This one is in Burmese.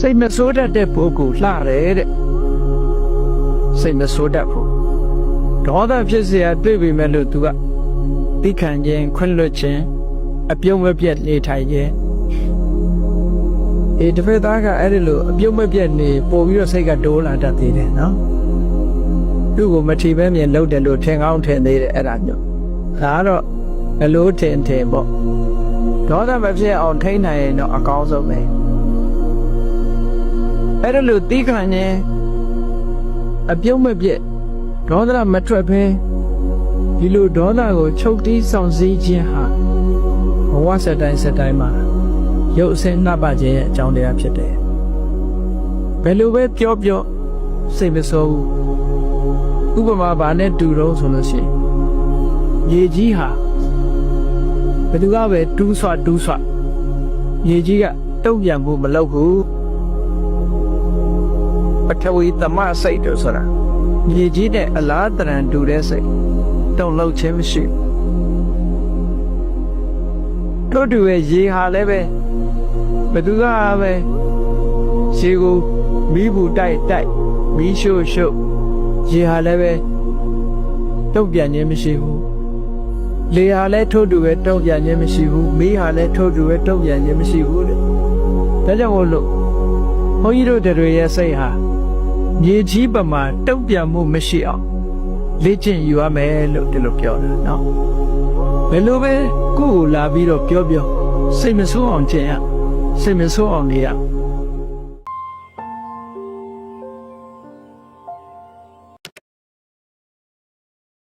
စိတ်မဆိုးတတ်တဲ့ပုဂ္ဂိုလ်လှတယ်တဲ့စိတ်မဆိုးတတ်ဘူးဒေါသဖြစ်เสียတွေ့ပြီမဲ့လို့ तू ကသိခံခြင်းခွင့်လွှတ်ခြင်းအပြုံးမပြတ်နေထိုင်ခြင်းတစ်ဖက်သားကအဲ့ဒီလိုအပြုံးမပြတ်နေပို့ပြီးတော့စိတ်ကတိုးလာတတ်သေးတယ်နော်သူ့ကိုမထီပဲမြင်လှုပ်တယ်လို့ထင်ကောင်းထင်သေးတယ်အဲ့ဒါမျိုးဒါကတော့အလိုထင်ပေါ့ဒေါသမဖြစ်အောင်ထိန်းနိုင်ရင်တော့အကောင်းဆုံးပဲအဲ့ဒါလို့သိခံခြင်းအပြုံးမပြတ်ဒေါသမထွက်ဘဲဒီလိုဒေါသကိုချုပ်တီးဆောင်စည်းခြင်းဟာဘဝစတိုင်းမှာရုပ်အစင်းနှပ်ပါခြင်းရဲ့အကြောင်းတရားဖြစ်တယ်ဘယ်လိုပဲပြောစိတ်မဆိုးဘူးဥပမာဘာနဲ့တူတော့ဆိုလို့ရှိရင်ရေကြီးဟာဘယ်သူကပဲတူးဆွရေကြီးကတုံ့ပြန်ဖို့မလုပ်ဘူးပထဝီသမစိတ်တို့ဆိုတာရေကြီးတဲ့အလားတရံတူတဲ့စိတ်တုံ့လောက်ခြင်းမရှိတို့တူရဲ့ရေဟာလည်းပဲဘယ်သူကပဲရေကိုမီးဘူးတိုက်မီးရှို့ရေဟာလည်းပဲတုံ့ပြန်ခြင်းမရှိဘူးလေဟာလည်းထို့တူပဲတုံ့ပြန်ခြင်းမရှိဘူးမီးဟာလည်းထို့တူပဲတုံ့ပြန်ခြင်းမရှိဘူးတဲ့ဒါကြောင့်မို့လို့ဘုန်းကြီးတို့တွေရဲ့စိတ်ဟာမြေကြီးပမာတုံ့ပြန်မှုမရှိအောင်လေ့ကျင့်ယူရမယ်လို့ဒီလိုပြောတာနော်ဘယ်လိုပဲကိုယ့်ကိုလာပြီးတော့ပြောစိတ်မဆိုးအောင်ကျင့်ရစိတ်မဆိုးအောင်နေရ